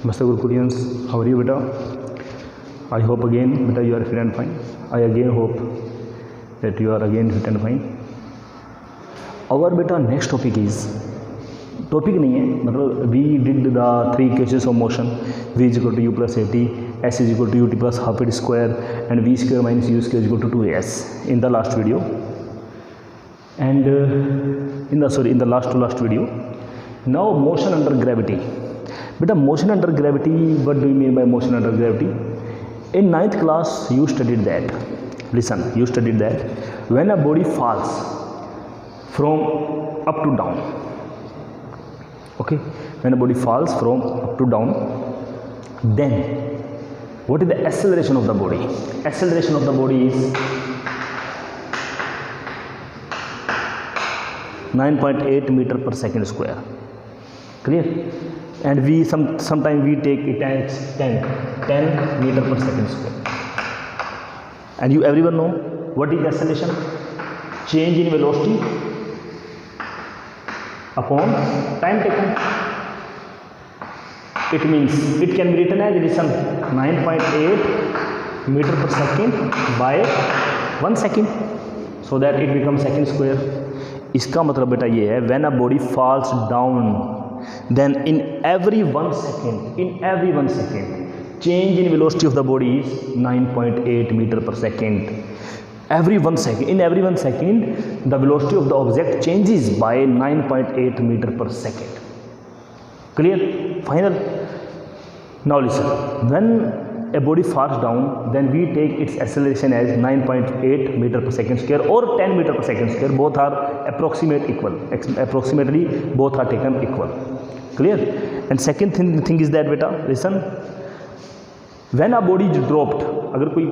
Namaste Gurukurians, how are you beta? I hope again beta you are fit and fine. I again hope that you are again fit and fine. Our beta next topic is नहीं है मतलब we did the three cases of motion v is equal to u plus at, s is equal to ut plus half at square and v square minus u square is equal to 2as in the last video and in the last video. Now motion under gravity. Beta, motion under gravity, what do you mean by motion under gravity? In 9th class you studied that, listen, you studied that when a body falls from up to down, okay, when a body falls from up to down, then what is the acceleration of the body? Acceleration of the body is 9.8 meter per second square. Clear? And we sometimes we take it as 10 meter per second square. And you everyone know what is acceleration? Change in velocity upon time taken. It means it can be written as, listen, 9.8 meter per second by 1 second, so that it becomes second square. इसका मतलब बेटा ये है, when a body falls down, then in every 1 second change in velocity of the body is 9.8 meter per second. In every 1 second the velocity of the object changes by 9.8 meter per second. Clear? Final? Now listen, when a body falls down, then we take its acceleration as 9.8 meter per second square or 10 meter per second square. Both are approximately both are taken equal. Clear? And second thing is that beta, listen, when a body is dropped, अगर कोई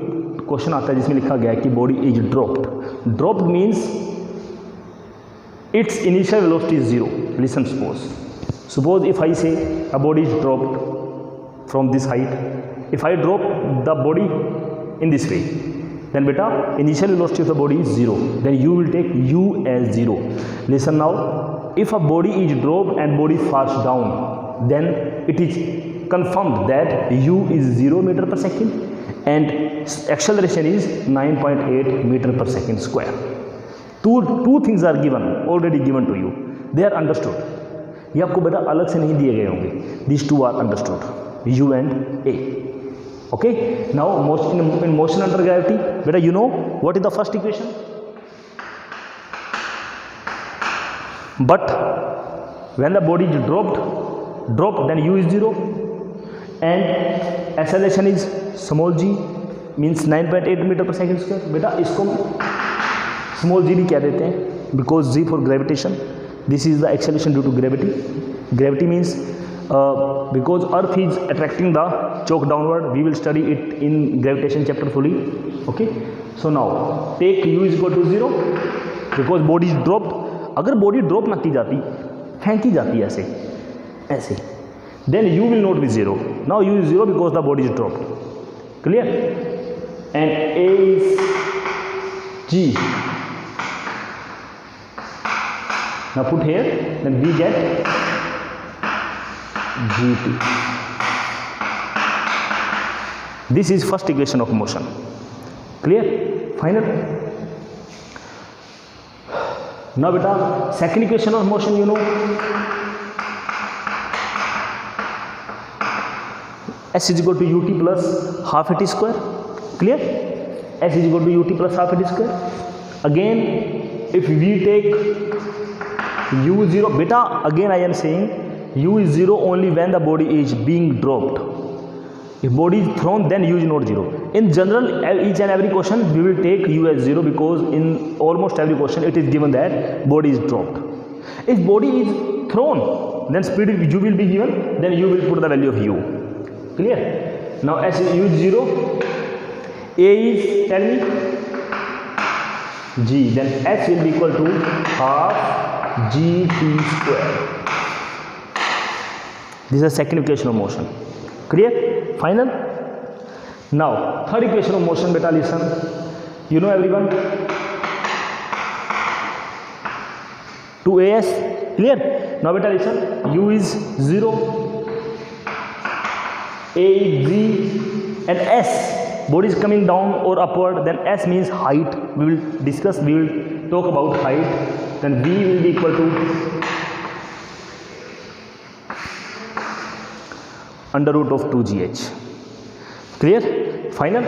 question आता है जिसमें लिखा गया है कि body is dropped means its initial velocity is 0. Listen, suppose if I say a body is dropped from this height. If I drop the body in this way, then beta initial velocity of the body is 0. Then you will take u as 0. Listen now, if a body is dropped and body falls down, then it is confirmed that u is 0 meter per second and acceleration is 9.8 meter per second square. Two things are already given to you. They are understood. ये आपको बेटा अलग से नहीं दिए गए होंगे. These two are understood, u and a. Okay, now in motion under gravity, beta, you know what is the first equation? But when the body is dropped, then u is 0 and acceleration is small g, means 9.8 meter per second square. Beta, इसको small g भी क्या देते हैं? Because g for gravitation. This is the acceleration due to gravity. Gravity means because earth is attracting the chalk downward. We will study it in gravitation chapter fully. Okay, so now take u is equal to 0 because body is dropped. अगर body drop ना की जाती, फेंकी जाती ऐसे, then u will not be 0. Now u is 0 because the body is dropped. Clear? And a is g. Now put here, then we get gt. This is first equation of motion. Clear? Final? Now beta, second equation of motion, you know, s is equal to ut plus half at square. Clear? S is equal to ut plus half at square. Again, if we take u 0, beta, again I am saying u is 0 only when the body is being dropped. If body is thrown, then u is not 0. In general, each and every question we will take u as 0 because in almost every question it is given that body is dropped. If body is thrown, then speed u will be given, then you will put the value of u. Clear? Now as u is 0, a is, tell me, g, then s will be equal to half gt square. This is the second equation of motion. Clear? Final? Now third equation of motion, beta, listen, you know everyone, 2as. Clear? Now beta listen, u is 0 A, G and S. Body is coming down or upward, then S means height. We will discuss, we will talk about height. Then V will be equal to under root of 2GH. Clear? Final?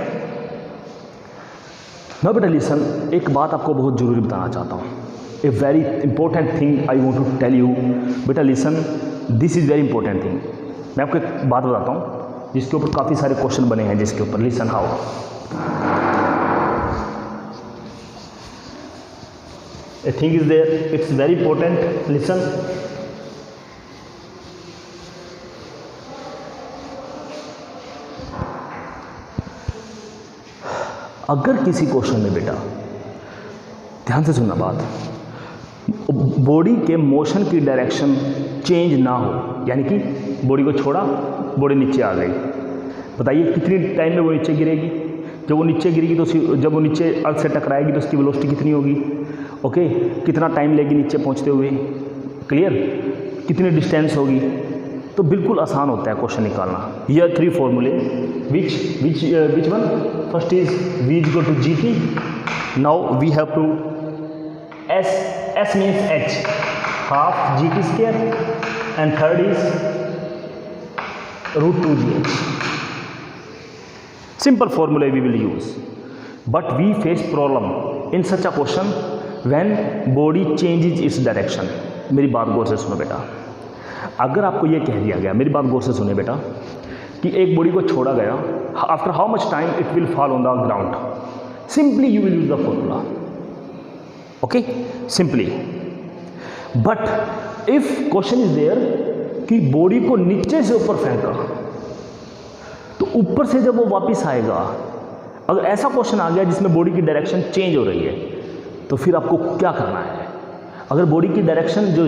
Now बेटा listen, एक बात आपको बहुत ज़रूरी बताना चाहता हूँ. A very important thing I want to tell you. बेटा listen, this is very important thing. मैं आपको एक बात बताता हूँ जिसके ऊपर काफ़ी सारे क्वेश्चन बने हैं, जिसके ऊपर listen how. A thing is there, it's very important. Listen. अगर किसी क्वेश्चन में बेटा ध्यान से सुनना बात, बॉडी के मोशन की डायरेक्शन चेंज ना हो, यानी कि बॉडी को छोड़ा, बॉडी नीचे आ गई, बताइए कितनी टाइम में वो नीचे गिरेगी? जब वो नीचे गिरेगी तो जब वो नीचे अर्थ से टकराएगी तो उसकी वेलोसिटी कितनी होगी? ओके, कितना टाइम लेगी नीचे पहुंचते हुए? क्लियर? कितनी डिस्टेंस होगी? तो बिल्कुल आसान होता है क्वेश्चन निकालना. ये 3 फॉर्मूले, which one? First is V is equal to GT. Now we have to S means H, half GT square, and third is root 2GH. Simple formula we will use, but we face problem in such a question when body changes its direction. मेरी बात गौर से सुनो बेटा. अगर आपको ये कह दिया गया, मेरी बात गौर से सुने बेटा, कि एक बॉडी को छोड़ा गया, after how much time it will fall on the ground, simply you will use the formula. Okay, simply. But if question is there कि बॉडी को नीचे से ऊपर फेंका, तो ऊपर से जब वो वापस आएगा, अगर ऐसा क्वेश्चन आ गया जिसमें बॉडी की डायरेक्शन चेंज हो रही है, तो फिर आपको क्या करना है? अगर बॉडी की डायरेक्शन, जो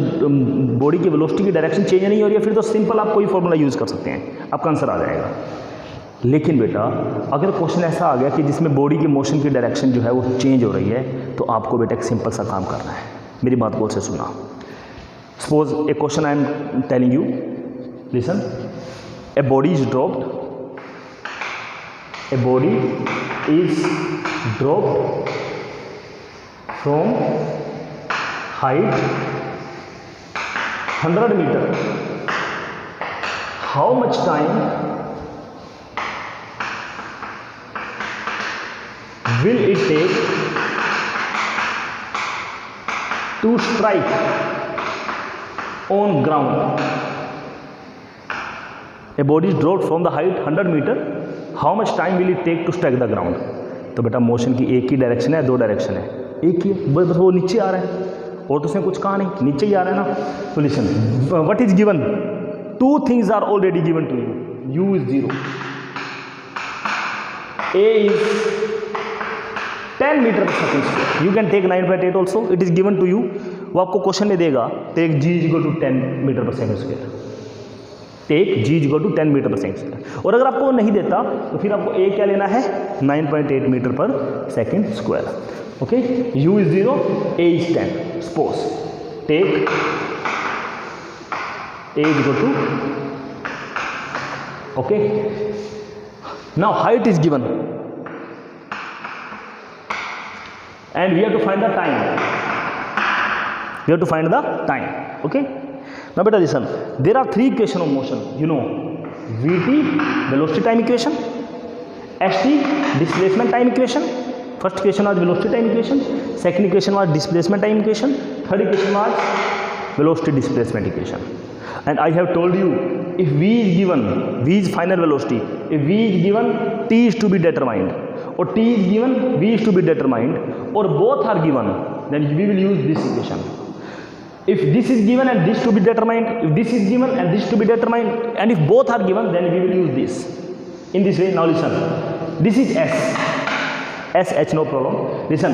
बॉडी की वेलोसिटी की डायरेक्शन चेंज नहीं हो रही है, फिर तो सिंपल आप कोई फॉर्मूला यूज़ कर सकते हैं, आपका आंसर आ जाएगा. लेकिन बेटा अगर क्वेश्चन ऐसा आ गया कि जिसमें बॉडी की मोशन की डायरेक्शन जो है वो चेंज हो रही है, तो आपको बेटा एक सिंपल सा काम करना है. मेरी बात गौर से सुनना. Suppose A question I am telling you, listen. A body is dropped, a body is dropped from height 100 meter. How much time will it take to strike on ground? A body is dropped from the height 100 meter. How much time will it take to strike the ground? तो बेटा motion की एक ही direction है, 2 direction है, एक ही, बस वो नीचे आ रहा है, और तो उसने कुछ कहा नहीं, नीचे ही आ रहा है ना. तो listen, what is given? 2 things are already given to you. U is 0, A is 10 metre per second square. You can take 9.8 also, it is given to you. वो आपको क्वेश्चन में देगा, take G equal to 10 metre per second square, take G equal to 10 metre per second square. और अगर आपको वो नहीं देता तो फिर आपको A क्या लेना है? 9.8 metre per second square. Okay, U is 0, A is 10. Suppose take A is equal to, okay, now height is given and we have to find the time. We have to find the time. Okay, now beta listen, there are 3 equations of motion, you know. Vt velocity time equation, st displacement time equation. First equation was velocity time equation, second equation was displacement time equation, third equation was velocity displacement equation. And I have told you, if V is given, V is final velocity, if V is given, T is to be determined, or T is given, V is to be determined, or both are given, then we will use this equation. If this is given and this to be determined, if this is given and this to be determined, and if both are given, then we will use this. In this way, now listen, this is S. SH, no problem. Listen,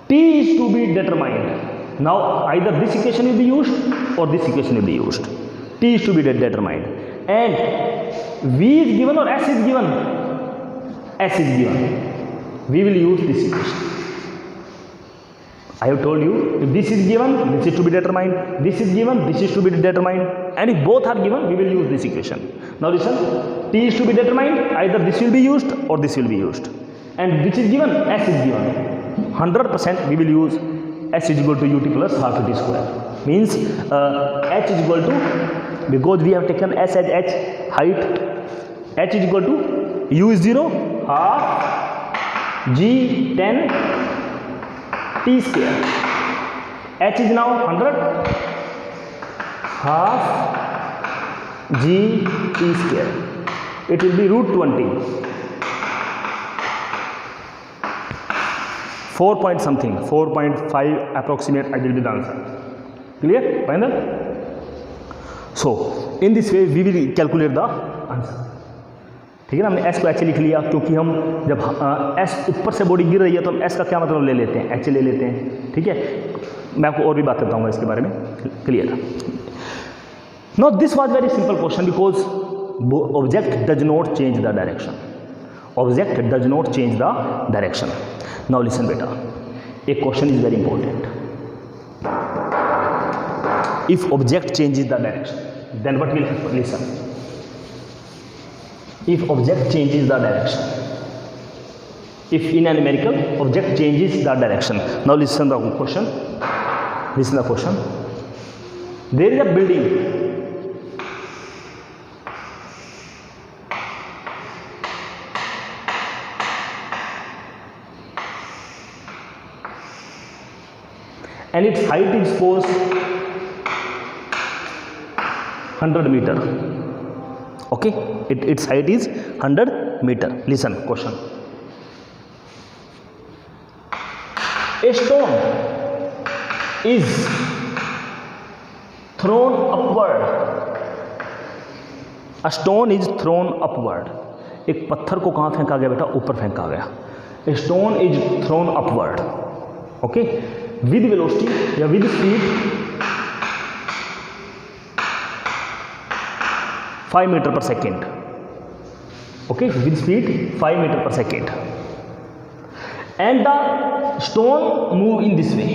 T is to be determined. Now either this equation will be used or this equation will be used. T is to be determined, and V is given or S is given? S is given. We will use this equation. I have told you, if this is given, this is to be determined, this is given, this is to be determined, and if both are given, we will use this equation. Now listen, t is to be determined, either this will be used or this will be used, and which is given, s is given. 100% we will use s is equal to ut plus half ut square. Means h is equal to, because we have taken s as h, height, h is equal to u is 0, half g 10 t square. H is now 100, half g t square. It will be root 20. 4 point something, 4.5 approximate I will be the answer. Clear? Final? So in this way we will calculate the answer. ठीक है ना, हमने s को h लिख लिया, क्योंकि हम जब s ऊपर से बॉडी गिर रही है तो हम s का क्या मतलब ले लेते हैं, h ले लेते हैं. ठीक है, मैं आपको और भी बात बताऊंगा इसके बारे में. Clear? Now this was very simple question because object does not change the direction. Object does not change the direction. Now listen बेटा, एक question is very important. If object changes the direction then what will happen? Listen, if object changes the direction, if in a numerical object changes the direction. Now listen the question, listen the question. There is a building, and its height is suppose 100 meter. Okay, its height is 100 meter. Listen question. A stone is thrown upward. A stone is thrown upward. एक पत्थर को कहाँ फेंका गया बेटा? ऊपर फेंका गया. A stone is thrown upward. Okay, with velocity या with speed 5 meter per second. Okay, with speed 5 meter per second, and the stone move in this way.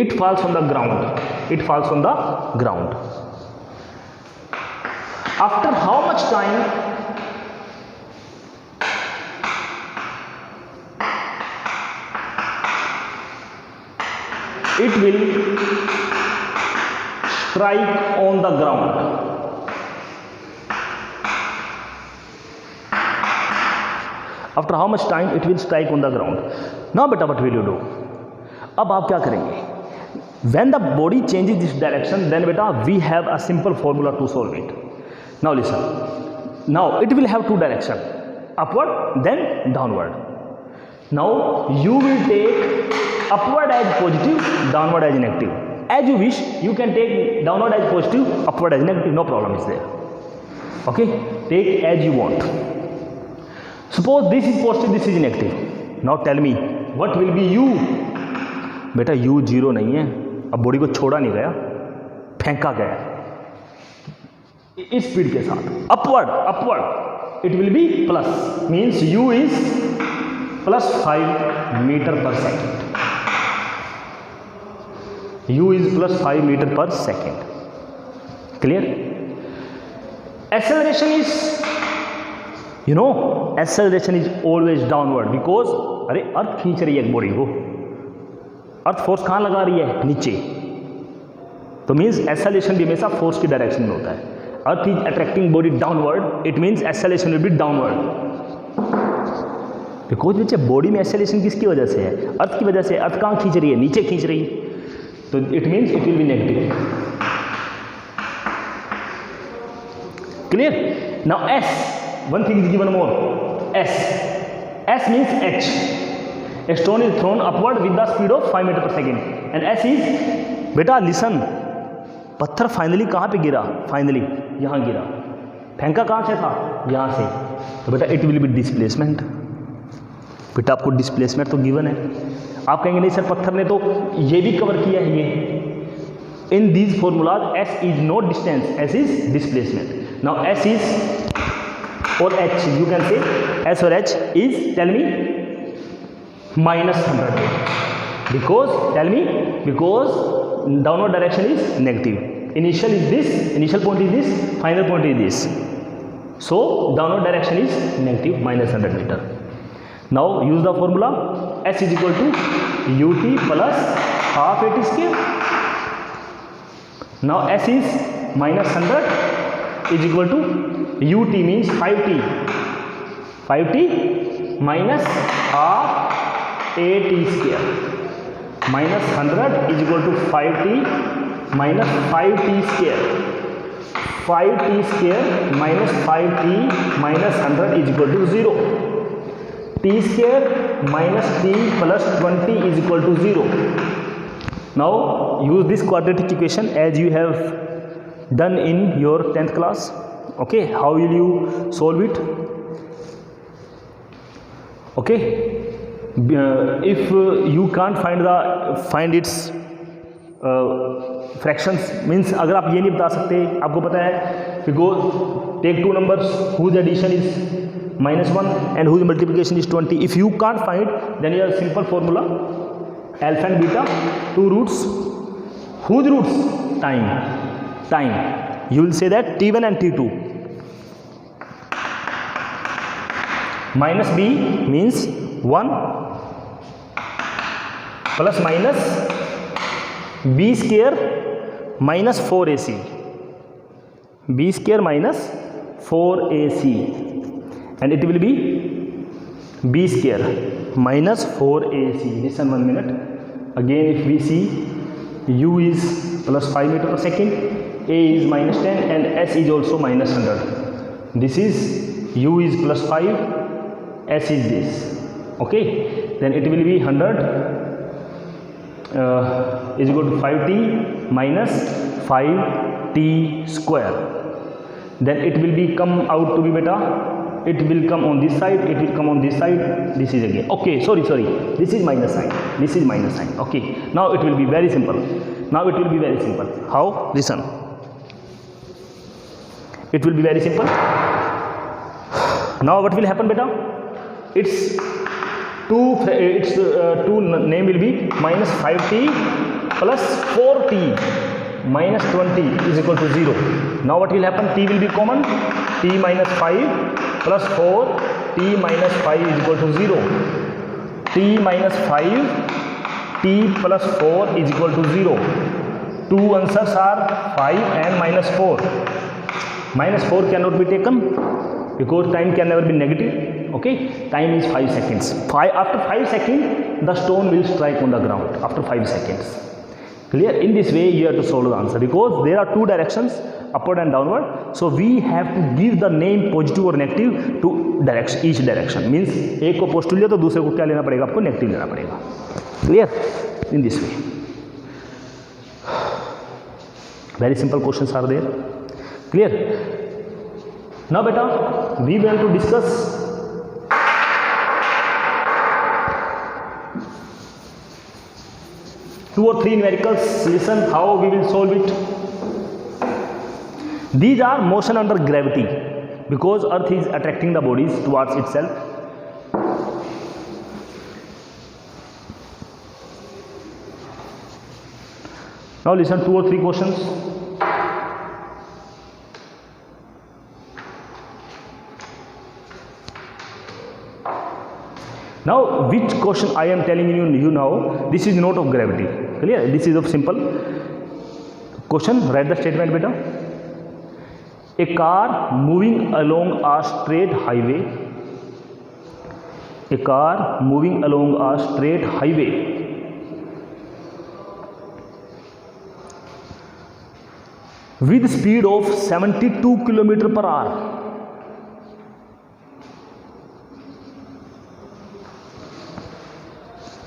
It falls on the ground. It falls on the ground. After how much time it will strike on the ground? After how much time it will strike on the ground? Now beta, what will you do? अब आप क्या करेंगे? When the body changes this direction, then beta we have a simple formula to solve it. Now listen. Now it will have two directions, upward then downward. Now you will take upward as positive, downward as negative. As you wish, you can take downward as positive, upward as negative. No problem is there. Okay, take as you want. Suppose this is positive, this is negative. Now tell me what will be u? बेटा u 0 नहीं है. अब body को छोड़ा नहीं गया, फेंका गया इस स्पीड के साथ upward. Upward it will be plus, means u is plus 5 metre per second. u is plus 5 metre per second. Clear? Acceleration is, you know, acceleration is always downward because अरे अर्थ खींच रही है एक बॉडी को. Earth force कहाँ लगा रही है? नीचे. तो मीन्स एक्सेलरेशन भी हमेशा फोर्स की डायरेक्शन में होता है. Earth is attracting body downward, it means acceleration will be downward. Because नीचे बॉडी में एक्सेलरेशन किसकी वजह से है? अर्थ की वजह से. अर्थ कहाँ खींच रही है? नीचे खींच रही है. तो it means it will B negative. Clear? Now S, one thing is given more, s. S means h. A stone is thrown upward with the speed of 5 meter per second, and s is, बेटा listen, पत्थर finally कहाँ पे गिरा? Finally यहाँ गिरा. फेंका कहाँ से था? यहाँ से. तो बेटा इट विल बी डिस्प्लेसमेंट. बेटा आपको डिस्प्लेसमेंट तो गिवन है. आप कहेंगे नहीं सर पत्थर ने तो ये भी कवर किया है. ये in these formulas s is not distance, s is displacement. Now s is or h, you can say s or h is, tell me, minus 100. because tell me, because downward direction is negative. Initial is this, initial point is this, final point is this. So downward direction is negative minus 100 meter. Now use the formula S is equal to ut plus half at square. Now S is minus 100 is equal to ut means 5t minus half at square minus 100 is equal to 5t minus 5t square. 5t square minus 5t minus 100 is equal to 0. t square minus t plus 20 is equal to 0. Now use this quadratic equation as you have done in your 10th class. Okay, how will you solve it? Okay, if you can't find its fractions, means अगर आप ये नहीं बता सकते, आपको पता है because take two numbers whose addition is -1 and whose multiplication is 20. If you can't find, then you have simple formula alpha and beta, two roots, whose roots? Time. You will say that T1 and T2. Minus b means 1 plus minus b square minus 4ac. b square minus 4ac, and it will be b square minus 4ac. Listen 1 minute. Again, if we see u is plus 5 meter per second, a is minus 10, and s is also minus 100. This is u is plus 5, s is this. Okay, then it will be 100 is equal to 5t minus 5t square. Then it will be come out to be beta. It will come on this side, it will come on this side, this is again. Okay, sorry, this is minus sign, this is minus sign. Okay, now it will be very simple. How? Listen, it will be very simple. Now what will happen, beta? Its two name will be minus 5t plus 4t minus 20 is equal to 0. Now what will happen? T will be common. T minus 5 plus 4, t minus 5 is equal to 0. T minus 5, t plus 4 is equal to 0. Two answers are 5 and minus 4. Minus 4 cannot be taken because time can never be negative. Okay, time is 5 seconds. After 5 seconds, the stone will strike on the ground. After 5 seconds. Clear? In this way, you have to solve the answer because there are two directions, upward and downward. So we have to give the name positive or negative to each direction. Means एक को positive लिया तो दूसरे को क्या लेना पड़ेगा? आपको नेगेटिव लेना पड़ेगा. Clear? In this way. Very simple questions are there. Clear? Now, beta, we want to discuss two or three numericals. Listen how we will solve it. These are motion under gravity because earth is attracting the bodies towards itself. Now listen, two or three questions. Now which question I am telling you now, this is not of gravity. Clear? This is of simple question. Write the statement, beta. A car moving along a straight highway. A car moving along a straight highway with speed of 72 km/h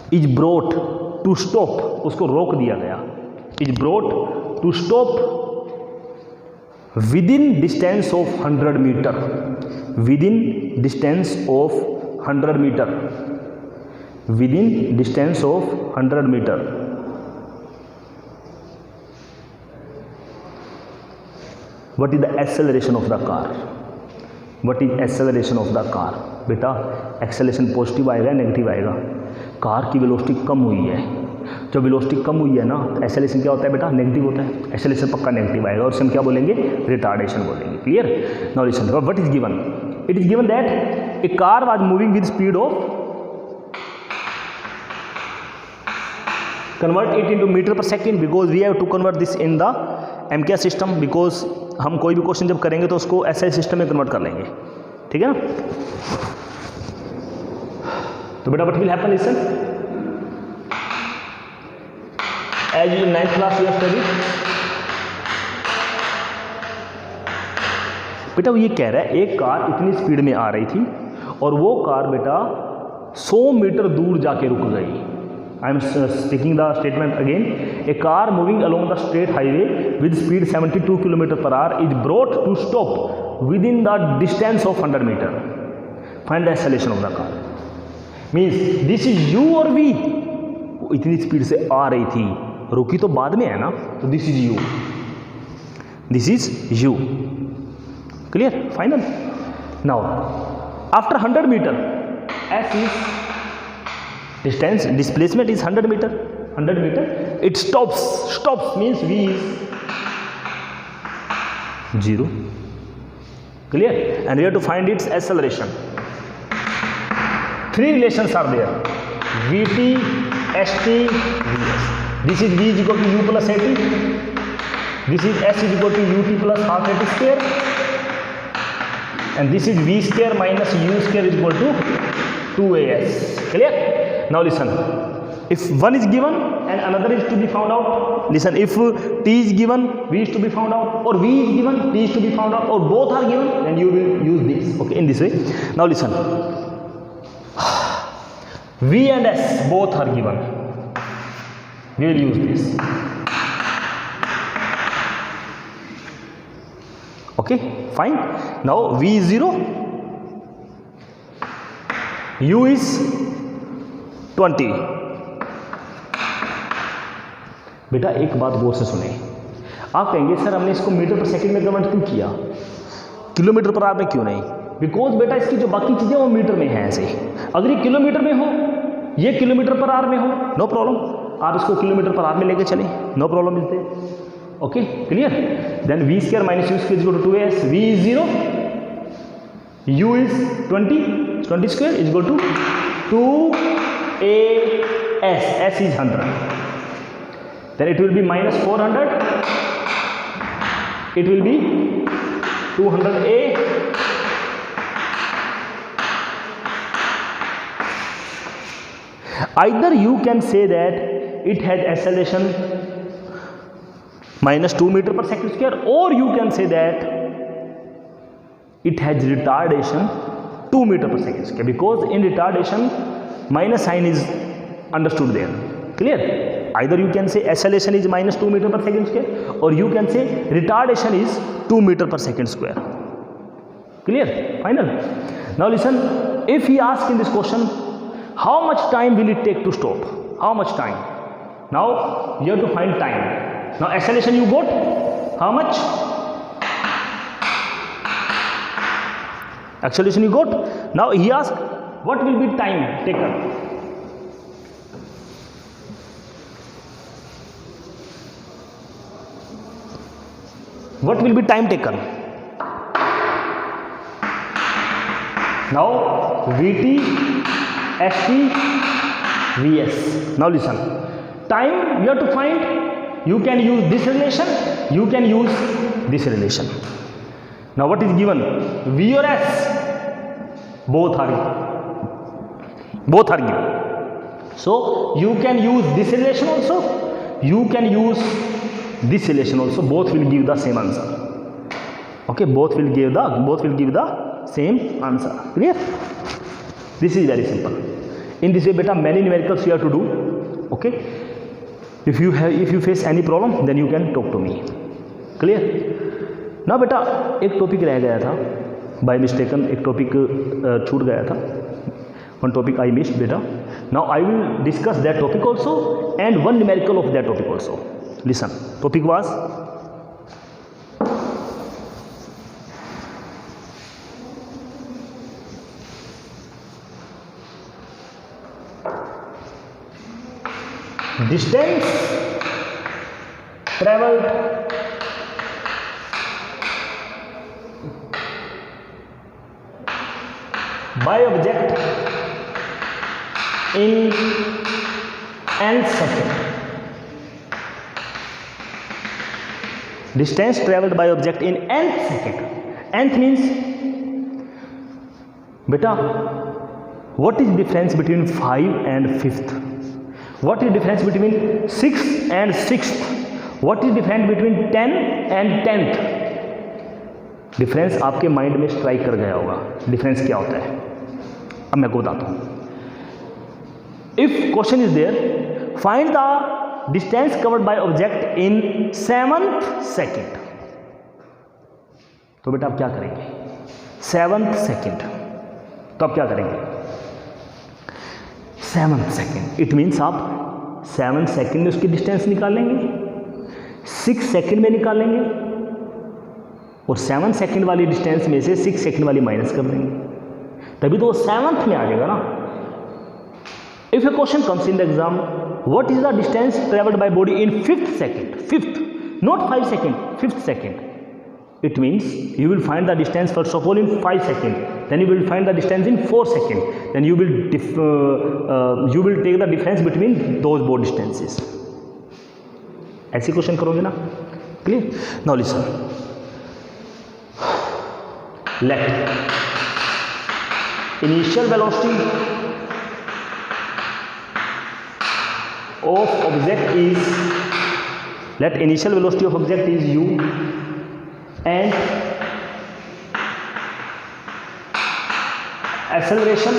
is brought to stop. उसको रोक दिया गया. Is brought to stop within distance of 100 meter. Within distance of 100 meter. Within distance of 100 meter. What is the acceleration of the car? What is acceleration of the car? बेटा acceleration positive आएगा negative आएगा. Car की velocity कम हुई है जब velocity कम हुई है ना तो एक्सेलरेशन क्या होता है बेटा, नेगेटिव होता है, एक्सेलरेशन पक्का नेगेटिव आएगा और इसे हम क्या बोलेंगे, रिटार्डेशन बोलेंगे। Clear? Now listen, what is given, it is given that A car was moving with speed of, convert it into meter per second because we have to convert this in the MKS system, because हम कोई भी question जब करेंगे तो उसको SI system में convert कर लेंगे, ठीक है ना। तो बेटा what will happen, listen, as in 9th class you have studied, बेटा वो ये कह रहा है एक कार इतनी स्पीड में आ रही थी और वो कार बेटा 100 मीटर दूर जाके रुक गई। I am speaking the statement again. A car moving along the straight highway with speed 72 km/h is brought to stop within the distance of 100 meter. Find the acceleration of the car. Means this is you or we. वो इतनी speed से आ रही थी, रुकी तो बाद में है ना, तो this is you, this is you. Clear? Final? Now after 100 metre S is distance, displacement is 100 meter, 100 meter, it stops means V is 0. Clear? And we have to find its acceleration. Three relations are there, Vt, St, Vs. This is V is equal to U plus At, this is S is equal to Ut plus half At square, and this is V square minus U square is equal to 2As. Clear? Now listen, if one is given and another is to be found out, listen, if T is given, V is to be found out, or V is given, T is to be found out, or both are given, then you will use this, okay, in this way. Now listen, V and S both are given, we will use this, okay, fine. Now V is 0, U is 20। बेटा एक बात गौर से सुने, आप कहेंगे sir हमने इसको metre per second में कन्वर्ट क्यों किया, किलोमीटर पर आवर में क्यों नहीं? बिकॉज बेटा इसकी जो बाकी चीज़ें वो मीटर में हैं ऐसे। अगर ये किलोमीटर में हो, ये किलोमीटर पर आवर में हो, नो प्रॉब्लम, आप इसको किलोमीटर पर आवर में लेके चलें, नो प्रॉब्लम मिलते। Okay, clear? Then V square minus U square is equal to 2As, V is 0, U is 20 square is equal to 2As, S is 100, then it will be minus 400, it will be 200A, either you can say that it has acceleration minus 2 meter per second square, or you can say that it has retardation 2 meter per second square, because in retardation minus sign is understood there. Clear? Either you can say acceleration is minus 2 meter per second square, or you can say retardation is 2 meter per second square. Clear? Final? Now listen, if he asks in this question, how much time will it take to stop? How much time? Now you have to find time. Now acceleration you got, how much? Acceleration you got. Now he asks, what will be time taken? What will be time taken? Now Vt, St, Vs. Now listen, time you have to find, you can use this relation, you can use this relation. Now what is given? V or S? Both are given. So you can use this relation also, you can use this relation also, both will give the same answer. Okay, both will give the same answer. Clear? This is very simple. In this way beta many numericals you have to do. Okay, if you face any problem then you can talk to me. Clear? ना बेटा एक topic रह गया था by mistaken, एक topic छूट गया था, वन टॉपिक आई मिस्ड बेटा. Now I will discuss that topic also and one numerical of that topic also. Listen, topic was distance traveled by object in nth second. Distance traveled by object in nth second. Nth means, beta, what is difference between 5 and 5th? What is difference between 6th and 6th? What is difference between 10 and 10th? Difference आपके mind में strike कर गया होगा, difference क्या होता है। अब मैं को बताता हूँ। If question is there, find the distance covered by object in 7th second, तो बेटा आप क्या करेंगे? 7th सेकेंड, तो आप क्या करेंगे? 7th सेकेंड, इट मीन्स आप 7th सेकेंड में उसकी डिस्टेंस निकालेंगे, 6 सेकेंड में निकालेंगे, और 7 सेकेंड वाली डिस्टेंस में से 6 सेकेंड वाली माइनस कर देंगे, तभी तो वो 7th में आ जाएगा ना। If A question comes in the exam, what is the distance travelled by body in 5th second, 5th, not 5 second, 5th second, it means you will find the distance first of all in 5 seconds, then you will find the distance in 4 seconds, then you will take the difference between those both distances. ऐसे question करोगे ना, clear? Now listen, let initial velocity of object is, let initial velocity of object is u, and acceleration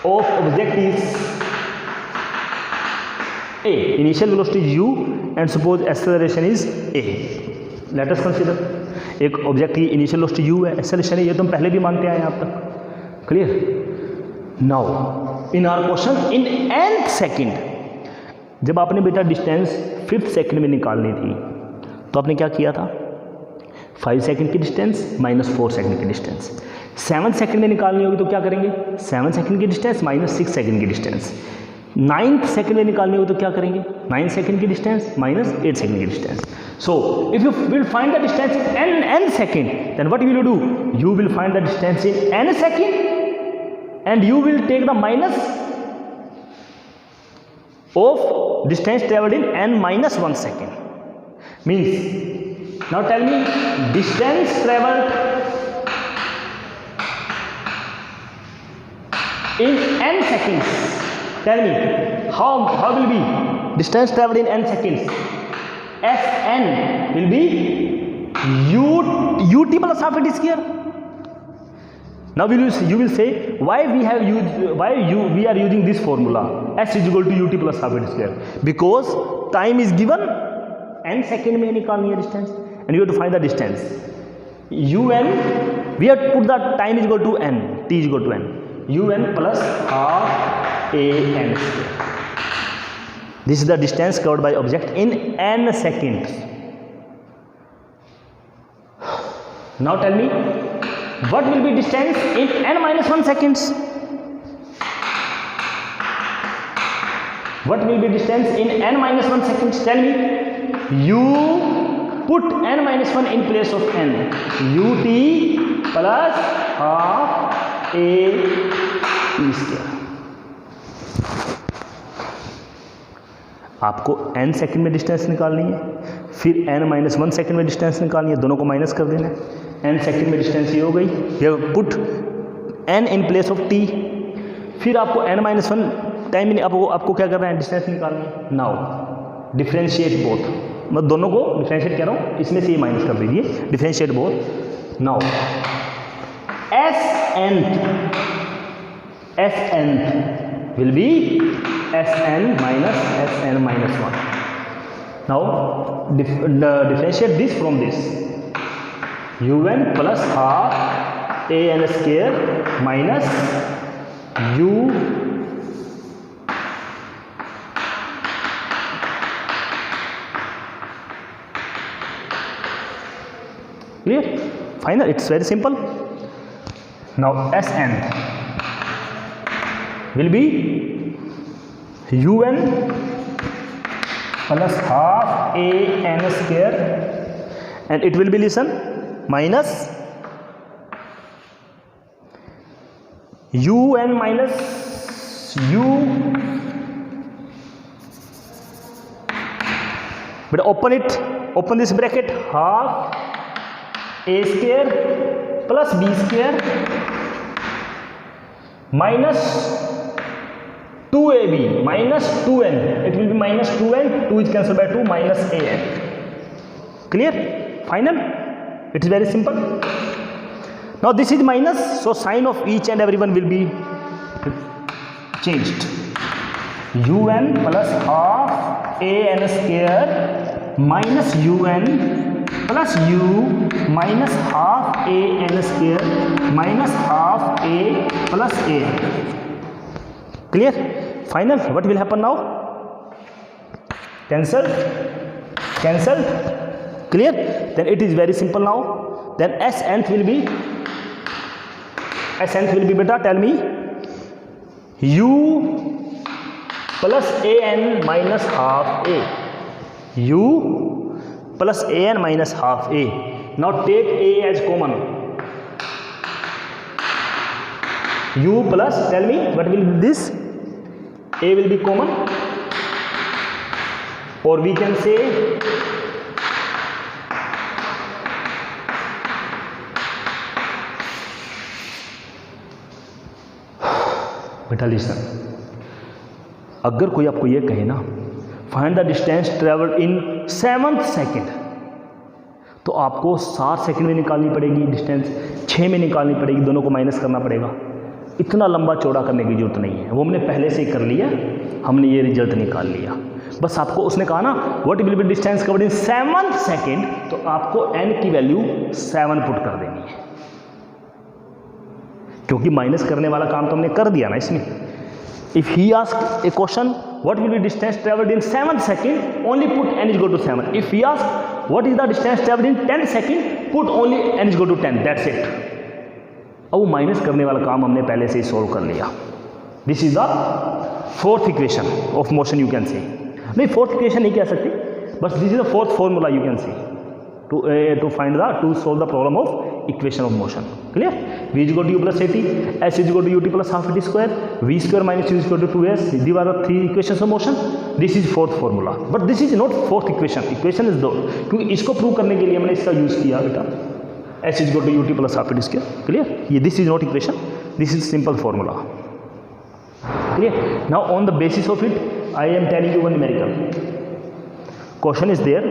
of object is a. Initial velocity is u and suppose acceleration is a. Let us consider, एक object की initial velocity u है, acceleration है, ये तो हम पहले भी मानते आए हैं आप तक, clear? Now in our question in nth second, जब आपने बेटा डिस्टेंस 5th सेकेंड में निकालनी थी तो आपने क्या किया था? 5 सेकंड की डिस्टेंस माइनस 4 सेकंड की डिस्टेंस। 7 सेकंड में निकालनी होगी तो क्या करेंगे? 7 सेकंड की डिस्टेंस माइनस 6 सेकंड की डिस्टेंस। 9th सेकंड में निकालनी होगी तो क्या करेंगे? 9 सेकंड की डिस्टेंस माइनस 8 सेकंड की distance. So if you will find the distance in n second, then what you will do? You will find the distance in n second and you will take the minus of distance travelled in n-1 second. Means, now tell me, distance traveled in n seconds. Tell me, how will be distance traveled in n seconds? Sn will be ut plus half it square. Now you will say, why we are using this formula, s is equal to ut plus half it square? Because time is given, n second में निकालनी है distance, and you have to find the distance un, we have to put the time is equal to n, t is equal to n, un plus half a n square. This is the distance covered by object in n seconds. Now tell me, what will be distance in n-1 seconds? What will be distance in n-1 seconds? Tell me. You put n-1 in place of n. ut plus half a t square. आपको n second में distance निकालनी है, फिर n-1 second में distance निकालनी है, दोनों को माइनस कर देना है। n सेकंड में डिस्टेंस ये हो गई, ये put n in place of t, फिर आपको n-1 टाइम आपको क्या करना है? डिस्टेंस निकालना है। नाउ डिफरेंशिएट बोथ, मैं दोनों को डिफरेंशिएट कर रहा हूँ, इसमें से ये माइनस कर दीजिए, differentiate both. Now Sn will be Sn minus Sn minus 1. Now differentiate this from this, un plus half an square minus u clear? Final, it's very simple. Now Sn will be un plus half a n square, and it will be, listen, minus un minus u, but open this bracket, half a square plus b square minus 2ab minus 2n, it will be minus 2n, 2 is cancelled by 2, minus an. Clear? Final? It is very simple. Now this is minus, so sign of each and every one will be changed. un plus half an square minus un plus u minus half an square minus half a plus a. Clear? Final? What will happen now? Cancelled? Clear? Then it is very simple now. Then s nth will be beta, tell me, u plus an minus half a, u plus an minus half a. Now take a as common, u plus, tell me what will be this, a will be common, or we can say बेटा listen, अगर कोई आपको ये कहे ना find the distance travelled in 7th second, तो आपको 7 second में निकालनी पड़ेगी डिस्टेंस, 6 में निकालनी पड़ेगी, दोनों को माइनस करना पड़ेगा। इतना लंबा चौड़ा करने की जरूरत नहीं है, वो हमने पहले से ही कर लिया, हमने ये रिजल्ट निकाल लिया। बस आपको उसने कहा ना what will be distance covered in 7th second, तो आपको n की वैल्यू 7 पुट कर देनी है, क्योंकि माइनस करने वाला काम तो हमने कर दिया ना इसमें। If he ask a question what will be distance travelled in 7th second, only put n is equal to 7। If he ask what is the distance travelled in 10th second, put only n is equal to 10, that's it. अब वो minus करने वाला काम हमने पहले से ही solve कर लिया। This is the 4th equation of motion, you can say, नहीं 4th इक्वेशन नहीं कह सकते, बस this is the 4th formula you can say to find the, to solve the problem of equation of motion. Clear? v is equal to u plus at, s is equal to ut plus half at square, v square minus u is equal to 2s. These are the 3 equations of motion. This is 4th formula, but this is not 4th equation. Equation is 2, क्योंकि इसको prove करने के लिए हमने इसका use किया बेटा, s is equal to ut plus half at square. Clear? ये this is not equation, this is simple formula. Clear? Now on the basis of it, I am telling you one numerical question is there.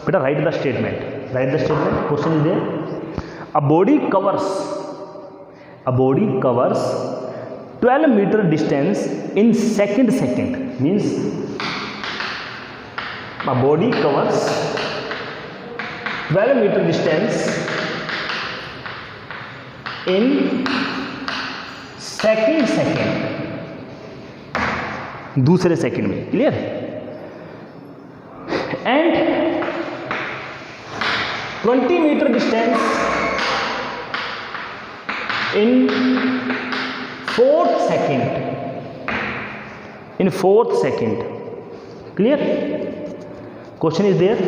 Better write the statement. Question is there. A body covers 12 meter distance in second. Means a body covers 12 meter distance in second, दूसरे second में। Clear? And 20 meter distance in 4th second. Clear? Question is there.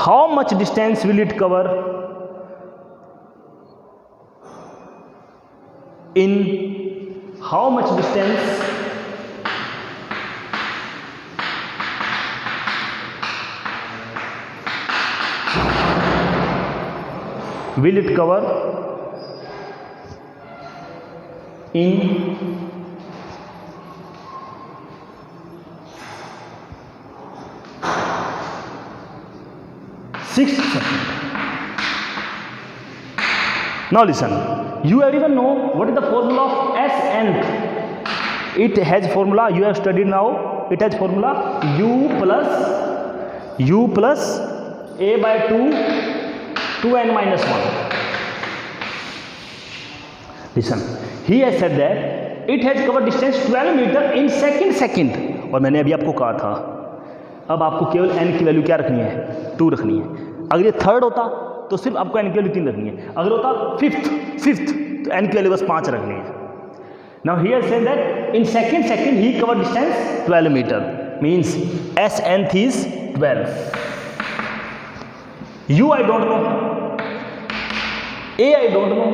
How much distance will it cover in how much distance will it cover in 6th second. Now listen, you everyone know what is the formula of s nth. It has formula, you have studied now, it has formula u plus a by 2 2n minus 1. Listen, he has said that it has covered distance 12 metre in second, और मैंने अभी आपको कहा था अब आपको केवल n की वैल्यू क्या रखनी है, 2 रखनी है। अगर ये थर्ड होता तो सिर्फ आपको n की वैल्यू 3 रखनी है, अगर होता फिफ्थ तो n की वैल्यू बस 5 रखनी है। Now he has said that in second he covered distance 12 metre, means s nth is 12. u I don't know, a I don't know.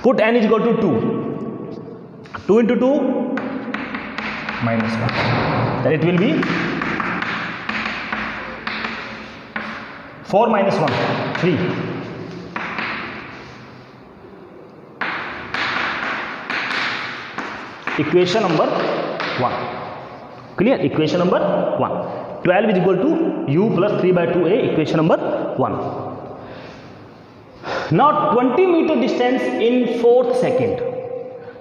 Put n is equal to 2. 2 into 2 minus 1. Then it will be 4 minus 1, 3. Equation number 1. Clear? Equation number 1. 12 is equal to u plus 3 by 2a, equation number 1. Now 20 meter distance in 4th second.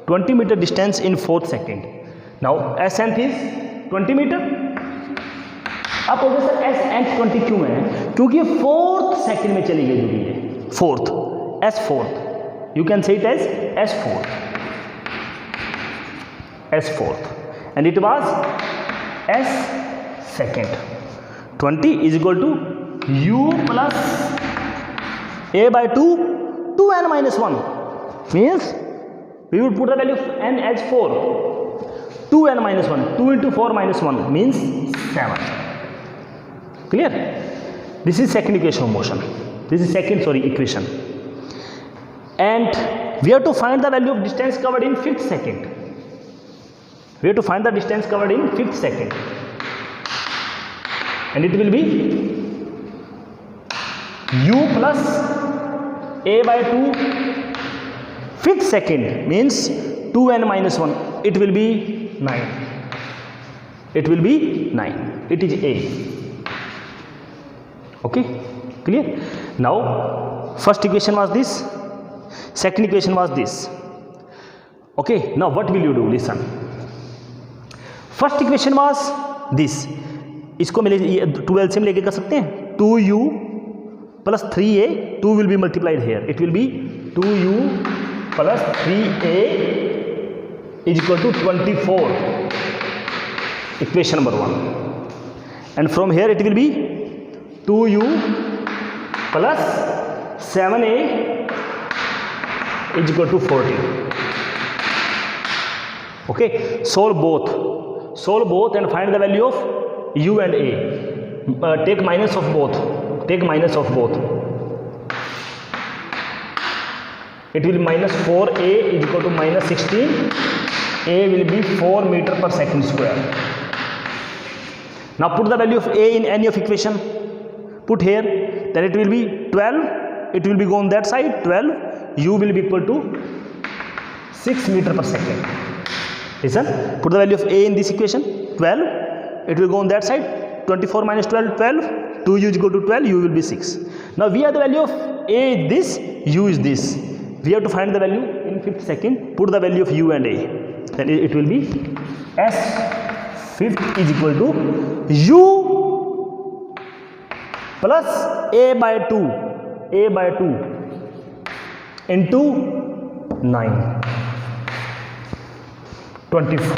20 meter distance in 4th second. Now s nth is 20 meter. आप बोलोगे sir s nth 20 क्यों है? क्योंकि 4th second में चली गई जुड़ी है, 4th, s 4th. You can say it as s 4th. S 4th, and it was s second. 20 is equal to u plus a by 2 2n minus 1, means we would put the value of n as 4. 2n minus 1, 2 into 4 minus 1 means 7. Clear? This is second equation of motion. This is second equation, and we have to find the value of distance covered in 5th second. We have to find the distance covered in 5th second, and it will be u plus a by 2 5th second means 2n minus 1. It will be 9. It will be 9. It is a. Okay, clear? Now first equation was this, second equation was this. Okay, now what will you do? Listen, first equation was this, इसको मिले 2 LCM लेके कर सकते हैं, 2u plus 3a, 2 will be multiplied here, it will be 2u plus 3a is equal to 24, equation number 1, and from here it will be 2u plus 7a is equal to 40. Okay, solve both and find the value of u and a. Take minus of both. It will be minus 4a is equal to minus 16. A will be 4 meter per second square. Now put the value of a in any of equation. Put here. Then it will be 12. It will be go on that side. 12. U will be equal to 6 meter per second. Listen, put the value of a in this equation, 12, it will go on that side, 24 minus 12, 12, 2u is equal to 12, u will be 6. Now we have the value of a is this, u is this. We have to find the value in 5th second, put the value of u and a. Then it will be s 5th is equal to u plus a by 2 into 9. 24.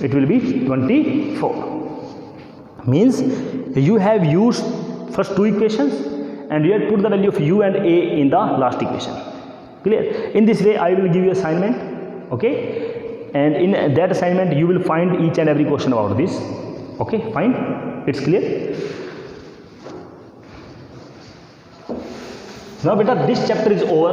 It will be 24. Means you have used first 2 equations and you have put the value of u and a in the last equation. Clear? In this way I will give you assignment, okay, and in that assignment you will find each and every question about this. Okay, fine, it's clear. Now beta, this chapter is over.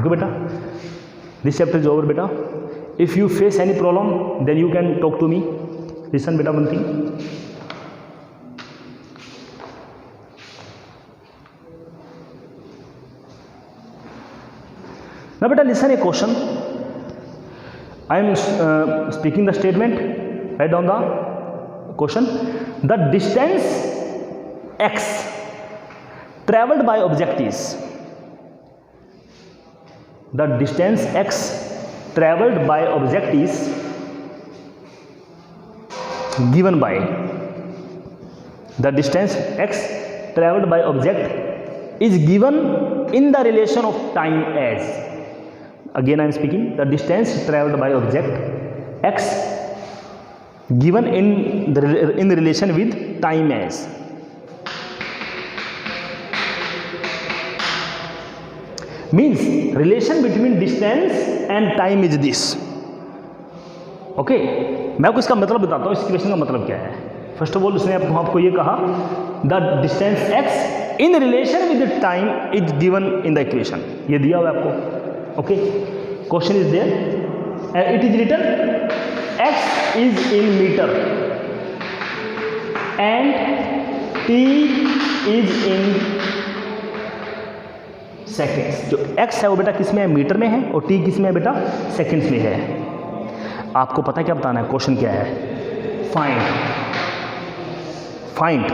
Okay beta, this chapter is over beta. If you face any problem then you can talk to me. Listen beta, one thing, now beta listen a question. I am speaking the statement, write down the question. The distance x traveled by object is, the distance x travelled by object is given by, the distance x travelled by object is given in the relation of time as, again I am speaking, the distance travelled by object x given in relation with time as. Means relation between distance and time is this. Okay, मैं आपको इसका मतलब बताता हूँ, इस equation का मतलब क्या है. फर्स्ट ऑफ ऑल उसने आपको ये कहा the distance x in relation with time is given in the equation, ये दिया हुआ आपको. Okay, question is there and it is written x is in meter and t is in seconds. जो x है वो बेटा किस में है, मीटर में है, और t किस में है बेटा, सेकंड्स में है. आपको पता है क्या बताना है, क्वेश्चन क्या है, find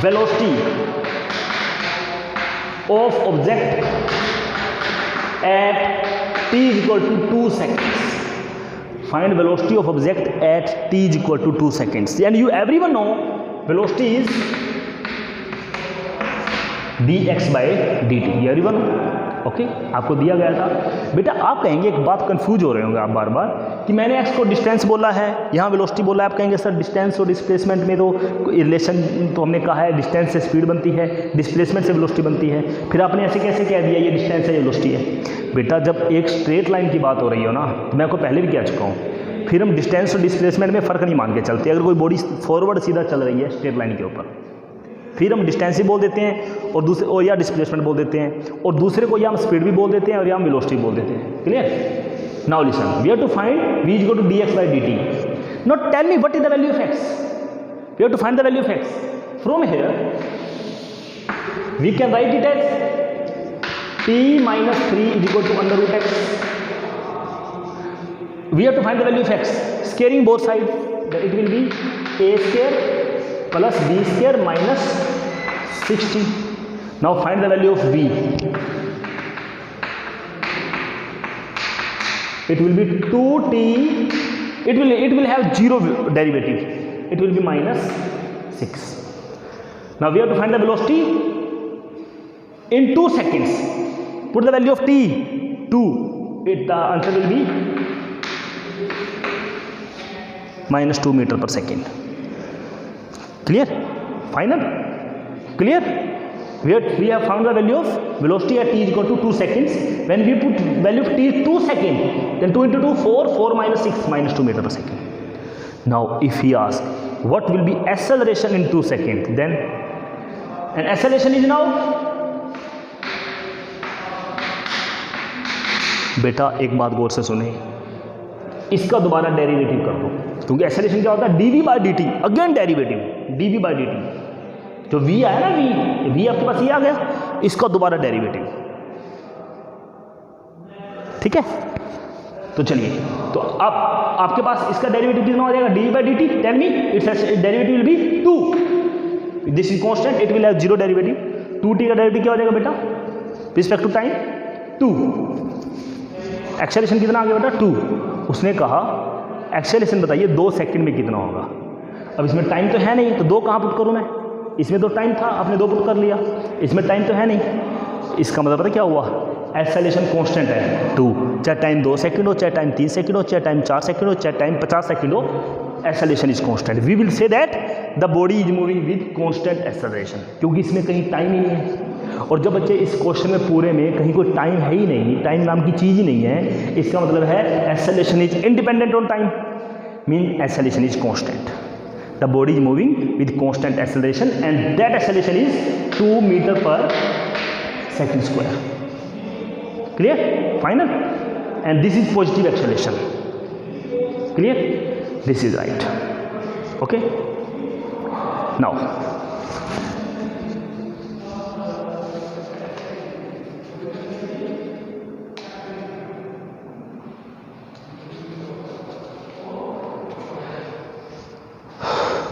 velocity of object at t is equal to 2 seconds. Find velocity of object at t is equal to 2 seconds. And you everyone know velocity is dx by dt. Everyone know? Okay, आपको दिया गया था. बेटा आप कहेंगे, एक बात confuse हो रहे होंगे आप बार बार कि मैंने x को डिस्टेंस बोला है, यहाँ वेलोसिटी बोला है. आप कहेंगे सर डिस्टेंस और डिस्प्लेसमेंट में तो रिलेशन तो हमने कहा है, डिस्टेंस से स्पीड बनती है, डिस्प्लेसमेंट से वेलोसिटी बनती है, फिर आपने ऐसे कैसे कह दिया ये डिस्टेंस है ये वेलोसिटी है. बेटा जब एक स्ट्रेट लाइन की बात हो रही हो ना, तो मैं आपको पहले भी कह चुका हूँ, फिर हम डिस्टेंस और डिस्प्लेसमेंट में फ़र्क नहीं मान के चलते. अगर कोई बॉडी फॉरवर्ड सीधा चल रही है स्ट्रेट लाइन के ऊपर, फिर हम डिस्टेंस ही बोल देते हैं और दूसरे, और या डिस्प्लेसमेंट बोल देते हैं, और दूसरे को या हम स्पीड भी बोल देते हैं और या हम वेलोसिटी बोल देते हैं. Clear? Now listen, we have to find v is equal to dx by dt. Now tell me what is the value of x. We have to find the value of x. From here we can write it as t minus 3 is equal to under root x. We have to find the value of x. Squaring both sides, that it will be a square plus b square minus 60. Now find the value of v. It will be 2t. It will have zero derivative. It will be minus 6. Now we have to find the velocity in 2 seconds. Put the value of t 2. The answer will be minus 2 meter per second. Clear? Final? Clear? We have found the value of velocity at t is equal to 2 seconds. When we put value of t 2 seconds, then 2 into 2 4 minus 6 minus 2 meter per second. Now if he asks what will be acceleration in 2 seconds, then an acceleration is now, बेटा एक बात गौर से सुने, इसका दोबारा derivative कर दो, क्योंकि एक्सेलरेशन क्या होता है, dv by dt. Again derivative dv by dt. जो v आया ना, v आपके पास ये आ गया, इसका दोबारा डेरिवेटिव. ठीक है, तो चलिए, तो अब आपके पास इसका डेरिवेटिव कितना हो जाएगा, dv by dt. Tell me its derivative will be 2. This is constant, it will have zero derivative. 2t का डेरिवेटिव क्या हो जाएगा बेटा, रिस्पेक्ट टू टाइम 2. एक्सेलरेशन कितना आ गया बेटा 2. उसने कहा एक्सेलरेशन बताइए 2 सेकंड में कितना होगा. अब इसमें टाइम तो है नहीं, तो 2 कहाँ पुट करूँ मैं, इसमें तो टाइम था, आपने 2 पुट कर लिया, इसमें टाइम तो है नहीं. इसका मतलब पता क्या हुआ, एक्सेलरेशन कांस्टेंट है 2. चाहे टाइम 2 सेकंड हो, चाहे टाइम 3 सेकंड हो, चाहे टाइम 4 सेकंड हो, चाहे टाइम 50 सेकंड हो, acceleration is constant. We will say that the body is moving with constant acceleration, क्योंकि इसमें कहीं टाइम ही नहीं है. और जब बच्चे इस क्वेश्चन में पूरे में कहीं कोई टाइम है ही नहीं, टाइम नाम की चीज़ ही नहीं है, इसका मतलब है acceleration is independent on time, mean acceleration is constant. The body is moving with constant acceleration and that acceleration is 2 metre per second square. Clear? Final? And this is positive acceleration. Clear? This is right. Okay, now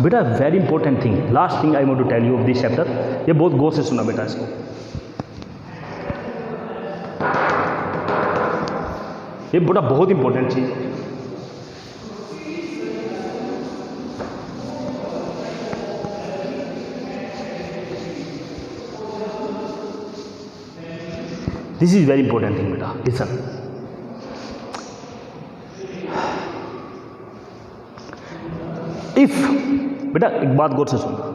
बेटा very important thing, last thing I want to tell you of this chapter. ये बहुत गौर से सुना बेटा इसको. ये बड़ा बहुत इंपॉर्टेंट चीज़ है। This is very important thing बेटा, लिसन। इफ बेटा एक बात गौर से सुनना,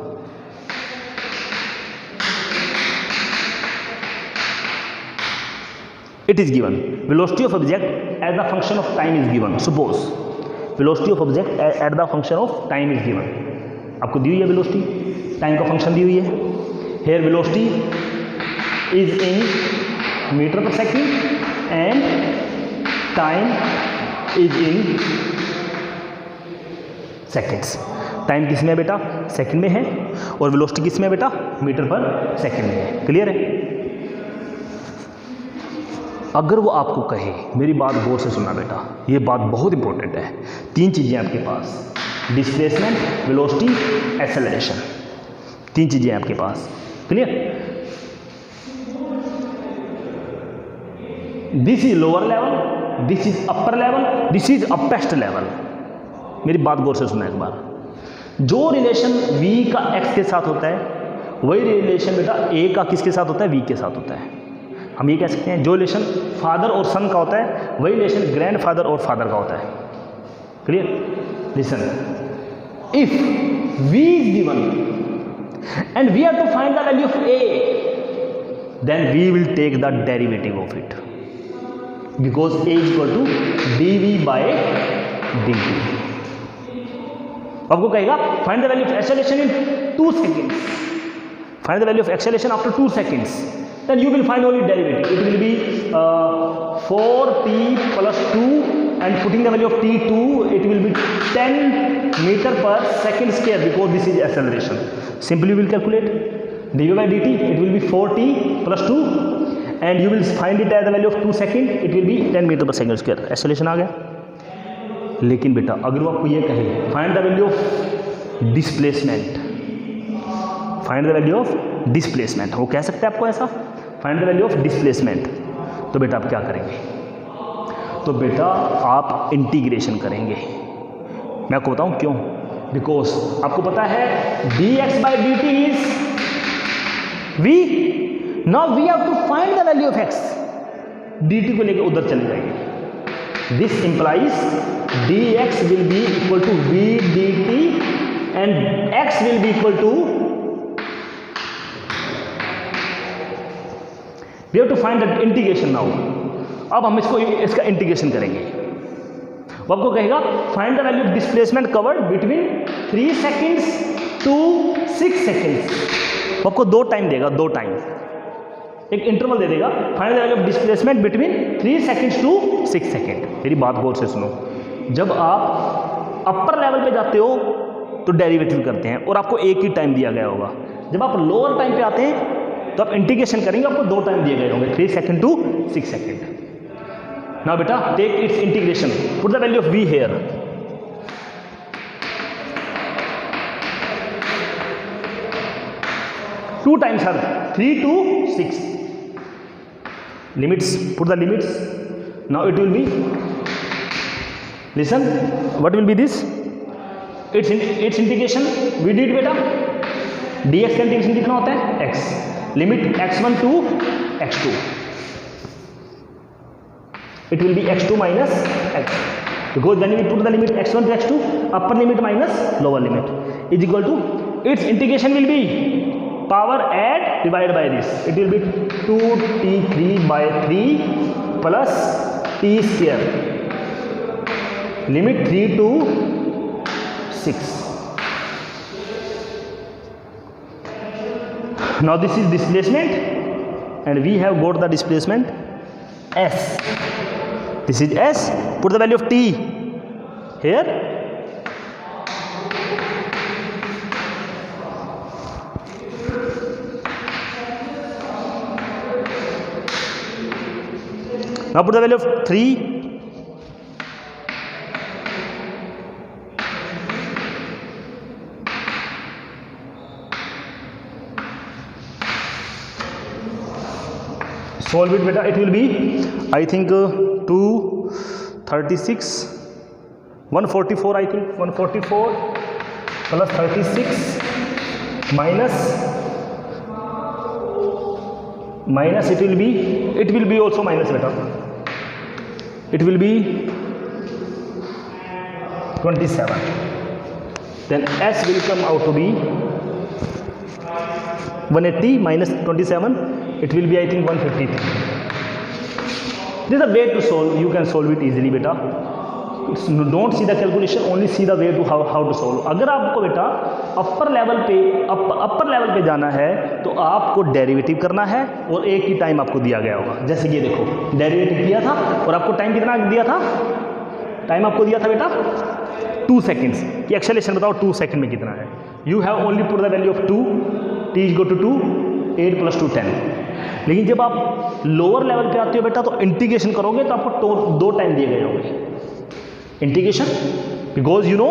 it is given velocity of object as the function of time is given. Suppose velocity of object at the function of time is given. आपको दी हुई है velocity, time का फंक्शन दी हुई है। here velocity is in meter per second and time is in seconds. Time किस में है बेटा? सेकंड में है, और velocity किस में है बेटा? मीटर पर सेकंड में है। क्लियर है? अगर वो आपको कहे, मेरी बात गौर से सुनना बेटा, ये बात बहुत इंपॉर्टेंट है। तीन चीज़ें आपके पास, डिस्प्लेसमेंट, वेलोसिटी, एक्सेलरेशन, तीन चीज़ें आपके पास। Clear? This is lower level, this is upper level, this is uppest level. मेरी बात गौर से सुनना एक बार। जो रिलेशन v का x के साथ होता है, वही रिलेशन बेटा a का किसके साथ होता है? v के साथ होता है। हम ये कह सकते हैं जो रिलेशन फादर और सन का होता है, वही रिलेशन ग्रैंड फादर और फादर का होता है। Clear? Listen, if v is given and we have to find the value of a, then we will take the derivative of it, because a is equal to dv by dt। आपको कहेगा find the value of acceleration in 2 seconds, find the value of acceleration after 2 seconds, then you will find only derivative. It will be 4t plus 2, and putting the value of t2, it will be 10 meter per second square, because this is acceleration. Simply you will calculate dv by dt, it will be 4t plus 2, and you will find it as the value of 2 seconds, it will be 10 meter per second square. acceleration आ गया। लेकिन बेटा अगर वो आपको ये कहे find the value of displacement, find the value of displacement, वो कह सकते हैं आपको ऐसा, find the value of displacement, तो बेटा आप क्या करेंगे? तो बेटा आप इंटीग्रेशन करेंगे। मैं आपको बताऊं क्यों? बिकॉज आपको पता है dx by dt is v, now we have to find the value of x, dt को लेके उधर चले जाएंगे। this implies dx will be equal to v dt and x will be equal to, we have to find the integration now। अब हम इसका integration करेंगे। वो आपको कहेगा find the value of displacement covered between 3 seconds to 6 seconds। वो आपको 2 time देगा, 2 टाइम, एक इंटरवल दे देगा, find the value of displacement between 3 seconds to 6 seconds। मेरी बात गौर से सुनो, जब आप अपर लेवल पे जाते हो तो डेरिवेटिव करते हैं और आपको एक ही टाइम दिया गया होगा। जब आप लोअर टाइम पे आते हैं तो आप इंटीग्रेशन करेंगे, आपको 2 टाइम दिए गए होंगे, 3 seconds to 6 seconds। नाउ बेटा take its integration, put the value of v here, two times हर 3 to 6 limits, put the limits, now it will be, listen, what will be this, its integration we did बेटा, dx का integration कितना होता है? x, limit x1 to x2, it will be x2 minus x, because then we put the limit x1 to x2, upper limit minus lower limit is equal to, its integration will be power add divided by this, it will be 2t3 by 3 plus t square, limit 3 to 6। now this is displacement and we have got the displacement s, this is s, put the value of t here, now put the value of 3, solve it beta, it will be I think 2 36 144 I think 144 plus 36 minus it will be also minus beta, it will be 27, then S will come out to be 180 minus 27, it will be I think 153. This is a way to solve, you can solve it easily beta. Don't see the calculation, only see the way to how to solve. अगर आपको बेटा upper level पे जाना है तो आपको derivative करना है और एक ही टाइम आपको दिया गया होगा। जैसे ये देखो डेरिवेटिव किया था और आपको टाइम कितना दिया था, टाइम आपको दिया था बेटा 2 सेकेंड्स की एक्सेलरेशन बताओ 2 सेकेंड में कितना है। You have only put the value of 2, t is go to 2, 8 + 2 10। लेकिन जब आप लोअर लेवल पे आते हो बेटा तो इंटीग्रेशन करोगे तो आपको 2 टाइम दिए गए होंगे integration, because you know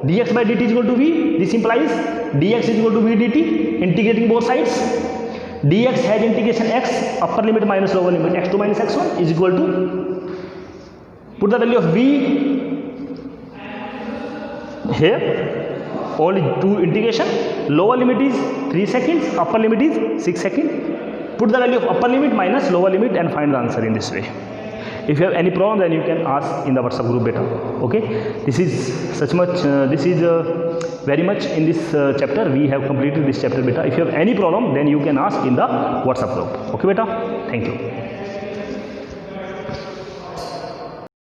dx by dt is equal to v, this implies dx is equal to v dt, integrating both sides, dx has integration x upper limit minus lower limit x2 minus x1 is equal to, put the value of v here, only 2 integration, lower limit is 3 seconds, upper limit is 6 seconds, put the value of upper limit minus lower limit and find the answer in this way. If you have any problem then you can ask in the WhatsApp group beta. Okay, this is very much in this chapter. We have completed this chapter beta. If you have any problem then you can ask in the WhatsApp group. Okay beta, thank you.